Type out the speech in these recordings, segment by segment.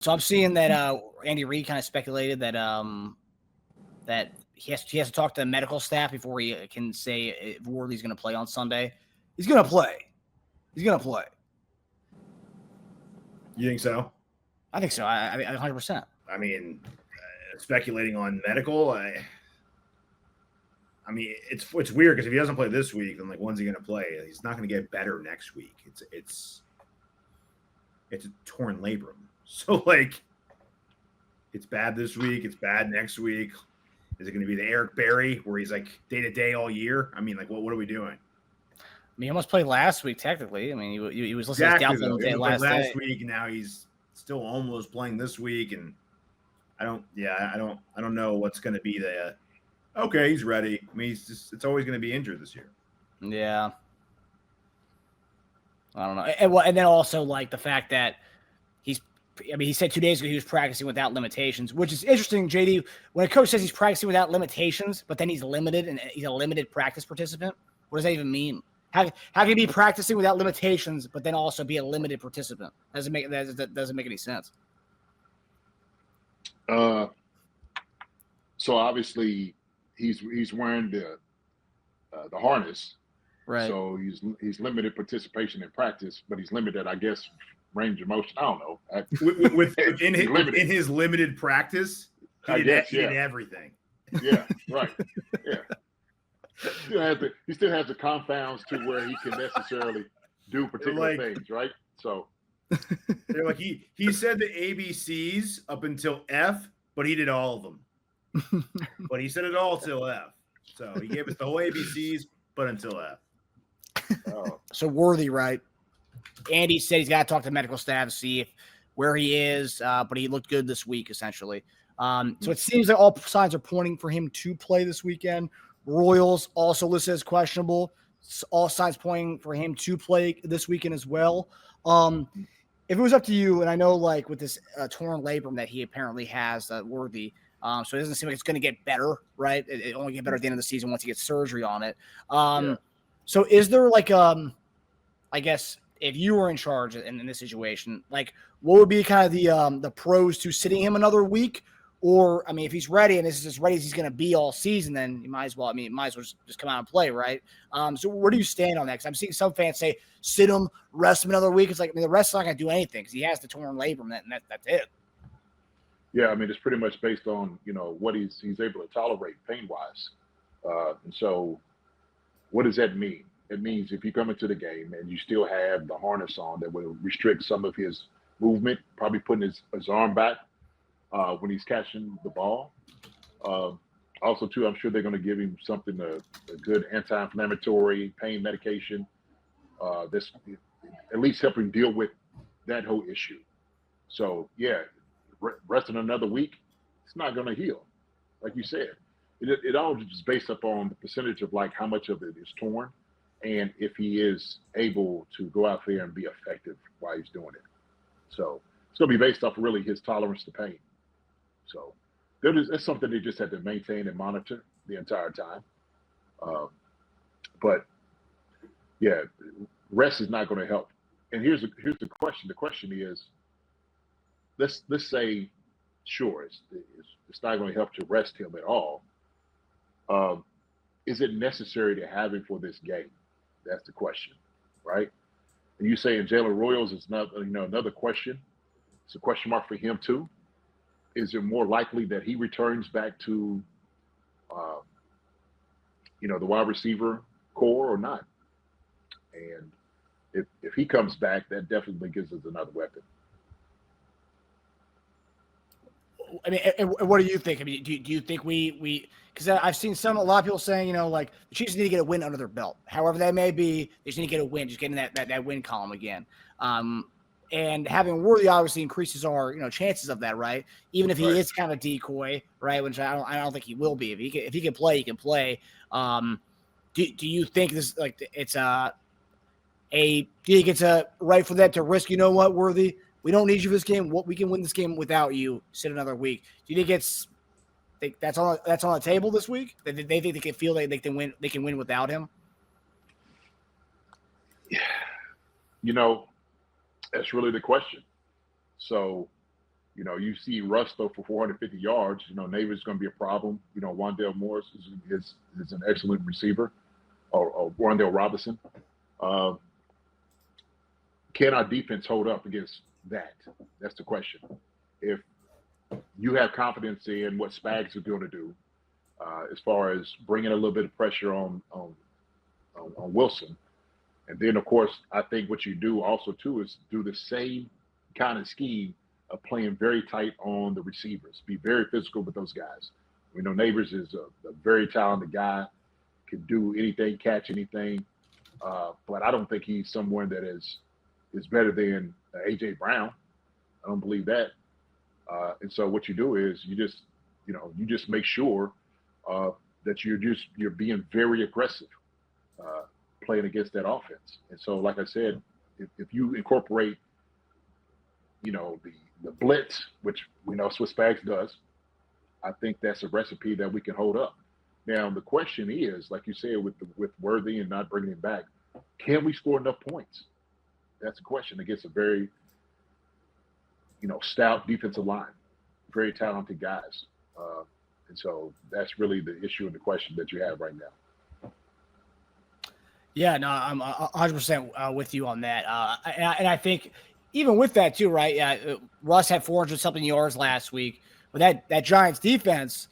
So I'm seeing that Andy Reid kind of speculated that that he has to talk to the medical staff before he can say if Worthy's going to play on Sunday. He's going to play. He's going to play. You think so? I think so. I 100%. I mean, speculating on medical, I mean, it's weird because if he doesn't play this week, then like when's he going to play? He's not going to get better next week. It's a torn labrum, so like it's bad this week. It's bad next week. Is it going to be the Eric Berry where he's like day to day all year? I mean, like what are we doing? I mean, he almost played last week technically. I mean, he was listening exactly, to he last week, and now he's still almost playing this week, and I don't know what's going to be the. Okay, he's ready. I mean, it's always going to be injured this year. Yeah. I don't know. And then also like the fact that he said 2 days ago he was practicing without limitations, which is interesting, JD. When a coach says he's practicing without limitations, but then he's limited and he's a limited practice participant, what does that even mean? How can he be practicing without limitations, but then also be a limited participant? That doesn't make any sense. So obviously he's wearing the harness, right? So he's limited participation in practice, but he's limited, I guess, range of motion. I don't know. In his limited practice, he did everything. Yeah, right. Yeah. He still has the confounds to where he can necessarily do particular things, right? So they're like he said the ABCs up until F, but he did all of them. But he said it all till F. So he gave us the whole ABCs, but until F. So Worthy, right? Andy said he's got to talk to medical staff to see where he is, but he looked good this week, essentially. So it seems that all signs are pointing for him to play this weekend. Royals also listed as questionable. All signs pointing for him to play this weekend as well. If it was up to you, and I know like with this torn labrum that he apparently has, Worthy, so it doesn't seem like it's going to get better, right? It only get better at the end of the season once he gets surgery on it. So is there like, I guess if you were in charge in this situation, like what would be kind of the pros to sitting him another week? Or, I mean, if he's ready and this is as ready as he's going to be all season, then you might as well just come out and play, right? So where do you stand on that? Because I'm seeing some fans say, sit him, rest him another week. It's like, I mean, the rest's not going to do anything because he has the torn labrum, and that's it. Yeah, I mean, it's pretty much based on, what he's able to tolerate pain-wise. And so what does that mean? It means if you come into the game and you still have the harness on that will restrict some of his movement, probably putting his arm back, when he's catching the ball. Also, too, I'm sure they're going to give him something, a good anti-inflammatory pain medication. This at least help him deal with that whole issue. So, yeah, resting another week, it's not going to heal. Like you said, it all just based upon the percentage of like how much of it is torn and if he is able to go out there and be effective while he's doing it. So it's going to be based off really his tolerance to pain. So that's something they just had to maintain and monitor the entire time. But yeah, rest is not going to help. And here's the question. The question is, let's say, sure, it's not going to help to rest him at all. Is it necessary to have him for this game? That's the question, right? And you saying Jalen Royals is not, another question. It's a question mark for him too. Is it more likely that he returns back to, the wide receiver core or not? And if he comes back, that definitely gives us another weapon. I mean, and what do you think? I mean, do you think we because I've seen a lot of people saying, like the Chiefs need to get a win under their belt. However that may be, they just need to get a win, just getting that win column again. And having Worthy obviously increases our, chances of that, right? Even if he is kind of decoy, right? Which I don't think he will be. If he can play, he can play. Do you think this do you think it's a right for them to risk? You know what, Worthy? We don't need you for this game. We can win this game without you. Sit another week. Do you think that's on the table this week? They think they can feel like they can win. They can win without him. That's really the question. So You see Russ throw for 450 yards. Neighbor's going to be a problem. Wandale Morris is an excellent receiver, or Wandale Robinson. Can our defense hold up against that? That's the question. If you have confidence in what Spags is going to do, as far as bringing a little bit of pressure on Wilson, and then of course I think what you do also too is do the same kind of scheme of playing very tight on the receivers, be very physical with those guys. We know Neighbors is a very talented guy, can do anything, catch anything, but I don't think he's someone that is better than AJ Brown. I don't believe that. And so what you do is you just make sure that you're being very aggressive playing against that offense. And so, like I said, if you incorporate, the blitz, which we know Swiss Spags does, I think that's a recipe that we can hold up. Now, the question is, like you said, with Worthy and not bringing him back, can we score enough points? That's the question against a very, stout defensive line, very talented guys. And so that's really the issue and the question that you have right now. Yeah, no, I'm 100% with you on that. And I think even with that too, right? Russ had 400-something yards last week, but that Giants defense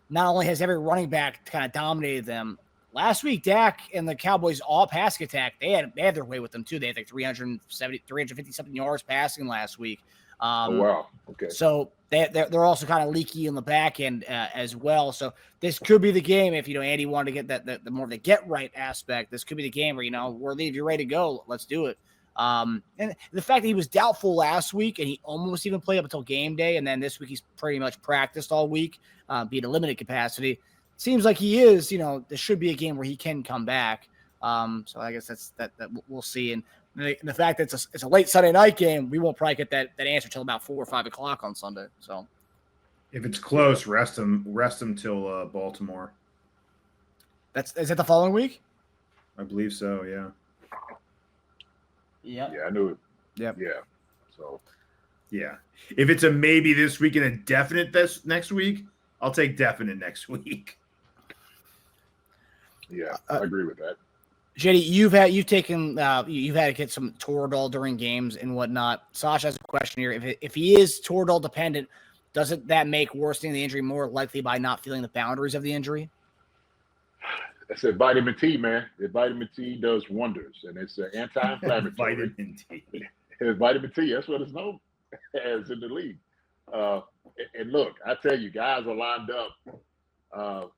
not only has every running back kind of dominated them. Last week, Dak and the Cowboys all passing attack, they had their way with them too. They had like 350-something yards passing last week. Oh, wow. Okay. So they're also kind of leaky in the back end as well. So this could be the game if Andy wanted to get the more of the get right aspect. This could be the game where Worthy, if you're ready to go, let's do it. And the fact that he was doubtful last week and he almost even played up until game day, and then this week he's pretty much practiced all week, be in a limited capacity. Seems like he is. There should be a game where he can come back. So I guess that's that we'll see. And the fact that it's a late Sunday night game, we won't probably get that answer till about 4 or 5 o'clock on Sunday. So if it's close, rest him till Baltimore. Is that the following week? I believe so. Yeah. Yeah. Yeah, I knew it. Yep. Yeah. So. Yeah. If it's a maybe this week and a definite this next week, I'll take definite next week. Yeah, I agree with that. JD, you've had to get some Toradol during games and whatnot. Sasha has a question here. If he is Toradol dependent, doesn't that make worsening the injury more likely by not feeling the boundaries of the injury? That's a vitamin T, man. The vitamin T does wonders, and it's an anti-inflammatory. Vitamin T. It's vitamin T. That's what it's known as in the league. And look, I tell you, guys are lined up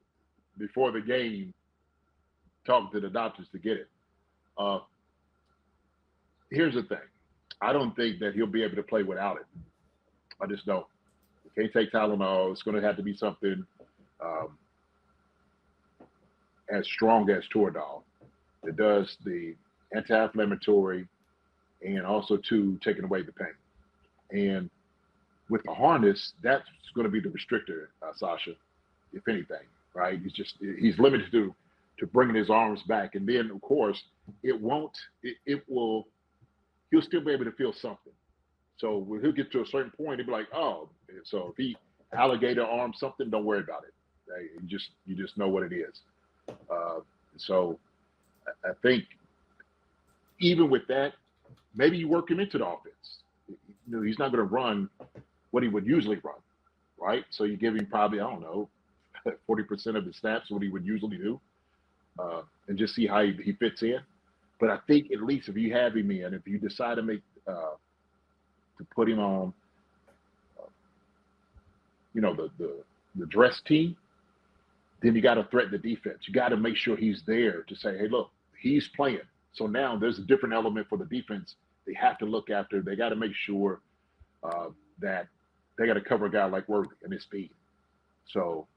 before the game, talking to the doctors to get it. Here's the thing. I don't think that he'll be able to play without it. I just don't. You can't take Tylenol. It's going to have to be something as strong as Toradol. It does the anti-inflammatory and also, too, taking away the pain. And with the harness, that's going to be the restrictor, Sasha, if anything, right? He's limited to bringing his arms back. And then, of course, he'll still be able to feel something. So when he'll get to a certain point, he'll be like, oh, so if he alligator arm something, don't worry about it. Right? You just know what it is. So I think even with that, maybe you work him into the offense. He's not going to run what he would usually run, right? So you give him probably, 40% of the snaps, what he would usually do, and just see how he fits in. But I think at least if you have him in, if you decide to to put him on, the dress team, then you got to threaten the defense. You got to make sure he's there to say, hey, look, he's playing. So now there's a different element for the defense they have to look after. They got to make sure that they got to cover a guy like Worthy and his speed. So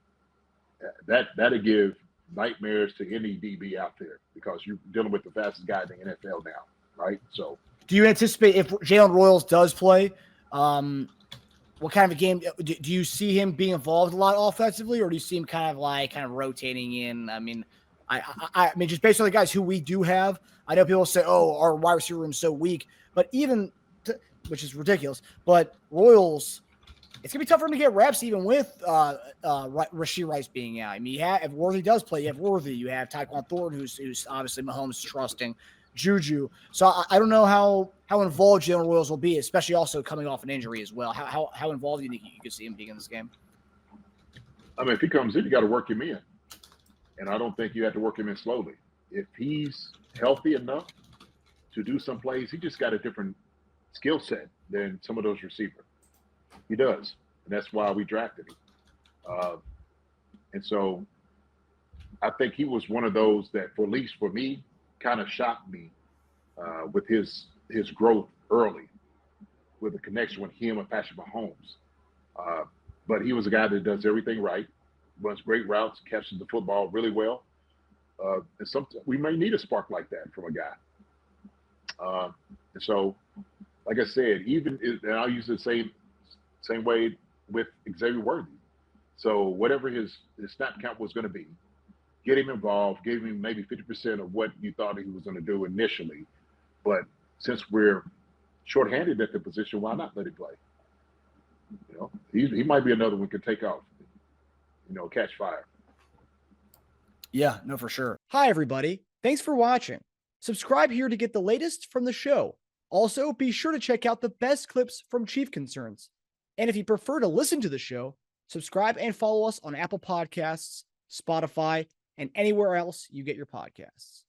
that'll give nightmares to any DB out there because you're dealing with the fastest guy in the NFL now, right? So do you anticipate if Jalen Royals does play, what kind of a game do you see him being involved a lot offensively, or do you see him kind of rotating in? I mean, I mean, just based on the guys who we do have, I know people say, "Oh, our wide receiver room is so weak," but which is ridiculous. But Royals, it's gonna be tough for him to get reps even with Rashee Rice being out. I mean, if Worthy does play, you have Worthy, you have Tyquan Thornton, who's obviously Mahomes trusting, Juju. So I don't know how involved Jalen Royals will be, especially also coming off an injury as well. How involved do you think you could see him being in this game? I mean, if he comes in, you got to work him in, and I don't think you have to work him in slowly. If he's healthy enough to do some plays, he just got a different skill set than some of those receivers. He does, and that's why we drafted him. And so I think he was one of those that, at least for me, kind of shocked me with his growth early, with the connection with him and Patrick Mahomes. But he was a guy that does everything right, runs great routes, catches the football really well. And sometimes we may need a spark like that from a guy. And so, like I said, and I'll use the same way with Xavier Worthy. So whatever his snap count was going to be, get him involved, give him maybe 50% of what you thought he was going to do initially. But since we're shorthanded at the position, why not let him play? You know, he might be another one who could take off, catch fire. Yeah, no, for sure. Hi, everybody. Thanks for watching. Subscribe here to get the latest from the show. Also, be sure to check out the best clips from Chief Concerns. And if you prefer to listen to the show, subscribe and follow us on Apple Podcasts, Spotify, and anywhere else you get your podcasts.